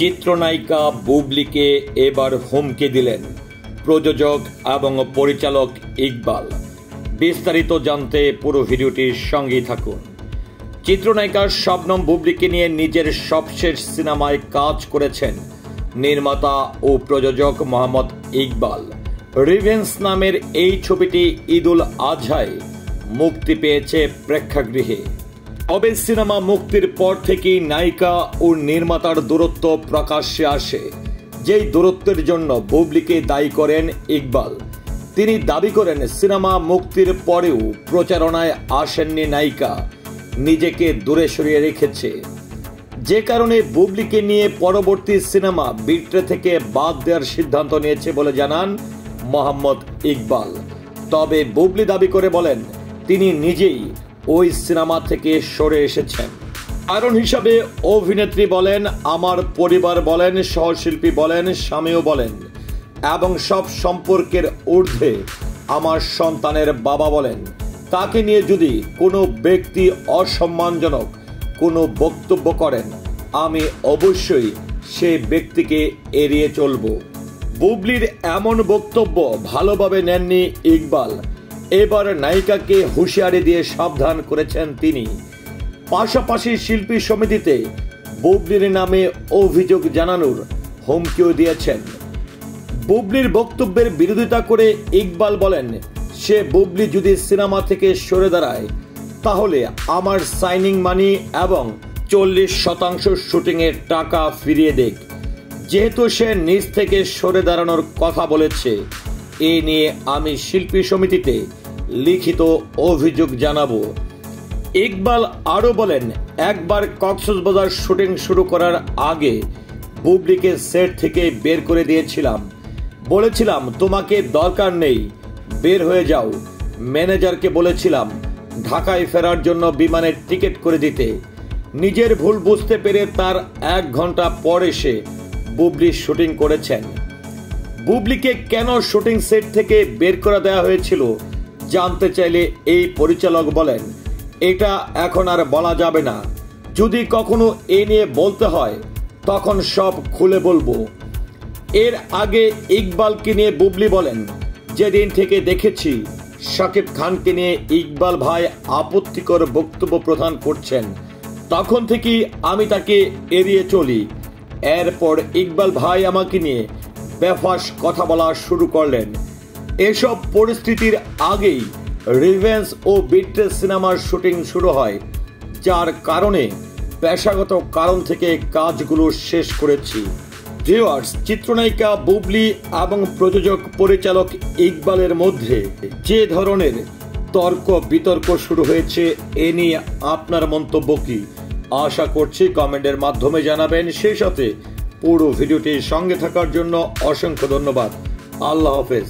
চিত্রনায়িকা বুবলিকে এবার হুমকি দিলেন প্রযোজক এবং পরিচালক ইকবাল। বিস্তারিত জানতে পুরো ভিডিওটির সঙ্গেই থাকুন। চিত্রনায়িকা শবনম বুবলিকে নিয়ে নিজের সবশেষ সিনেমায় কাজ করেছেন নির্মাতা ও প্রযোজক মোহাম্মদ ইকবাল। রিভেঞ্জ নামের এই ছবিটি ঈদুল আজহায় মুক্তি পেয়েছে প্রেক্ষাগৃহে। তবে সিনেমা মুক্তির পর থেকেই নায়িকা ও নির্মাতার দূরত্ব প্রকাশ্যে আসে, যেই দূরত্বের জন্য বুবলিকে দায়ী করেন ইকবাল। তিনি দাবি করেন সিনেমা মুক্তির পরেও প্রচারণায় আসেননি নায়িকা, নিজেকে দূরে সরিয়ে রেখেছে, যে কারণে বুবলিকে নিয়ে পরবর্তী সিনেমা বিট্রে থেকে বাদ দেওয়ার সিদ্ধান্ত নিয়েছে বলে জানান মোহাম্মদ ইকবাল। তবে বুবলি দাবি করে বলেন তিনি নিজেই ওই সিনেমা থেকে সরে এসেছেন। কারণ হিসাবে অভিনেত্রী বলেন, আমার পরিবার বলেন, সহশিল্পী বলেন, স্বামীও বলেন এবং সব সম্পর্কের ঊর্ধ্বে আমার সন্তানের বাবা বলেন, তাকে নিয়ে যদি কোনো ব্যক্তি অসম্মানজনক কোনো বক্তব্য করেন আমি অবশ্যই সেই ব্যক্তিকে এড়িয়ে চলব। বুবলির এমন বক্তব্য ভালোভাবে নেননি ইকবাল। এবার নায়িকাকে হুঁশিয়ারি দিয়ে সাবধান করেছেন তিনি। পাশাপাশি শিল্পী সমিতিতে বুবলির নামে অভিযোগ জানানোর হুমকিও দিয়েছেন। বুবলির বক্তব্যের বিরোধিতা করে ইকবাল বলেন, সে বুবলি যদি সিনেমা থেকে সরে দাঁড়ায় তাহলে আমার সাইনিং মানি এবং 40% শুটিংয়ের টাকা ফিরিয়ে দেখ। যেহেতু সে নিজ থেকে সরে দাঁড়ানোর কথা বলেছে, এ নিয়ে আমি শিল্পী সমিতিতে লিখিত অভিযোগ জানাবো। ইকবাল আরো বলেন, একবার কক্সবাজার শুটিং শুরু করার আগে বুবলিকে সেট থেকে বের করে দিয়েছিলাম, বলেছিলাম তোমাকে দরকার নেই, বের হয়ে যাও। ম্যানেজারকে বলেছিলাম ঢাকায় ফেরার জন্য বিমানের টিকিট করে দিতে। নিজের ভুল বুঝতে পেরে তার 1 ঘন্টা পর এসে বুবলি শুটিং করেছেন। বুবলিকে কেন শুটিং সেট থেকে বের করে দেওয়া হয়েছিল জানতে চাইলে এই পরিচালক বলেন, এটা এখন আর বলা যাবে না, যদি কখনো এ নিয়ে বলতে হয় তখন সব খুলে বলবো। এর আগে ইকবালকে নিয়ে বুবলি বলেন, যেদিন থেকে দেখেছি শাকিব খানকে নিয়ে ইকবাল ভাই আপত্তিকর বক্তব্য প্রদান করছেন, তখন থেকেই আমি তাকে এড়িয়ে চলি। এরপর ইকবাল ভাই আমাকে নিয়ে বেফাস কথা বলা শুরু করলেন। এসব পরিস্থিতির আগেই রিভেঞ্জ ও বিট্রে সিনেমার শুটিং শুরু হয়, যার কারণে পেশাগত কারণ থেকে কাজগুলো শেষ করেছি। ভিউয়ার্স, চিত্রনায়িকা বুবলি এবং প্রযোজক পরিচালক ইকবালের মধ্যে যে ধরনের তর্ক বিতর্ক শুরু হয়েছে, এ নিয়ে আপনার মন্তব্য কি? আশা করছি কমেন্টের মাধ্যমে জানাবেন। সেই সাথে পুরো ভিডিওটির সঙ্গে থাকার জন্য অসংখ্য ধন্যবাদ। আল্লাহ হাফেজ।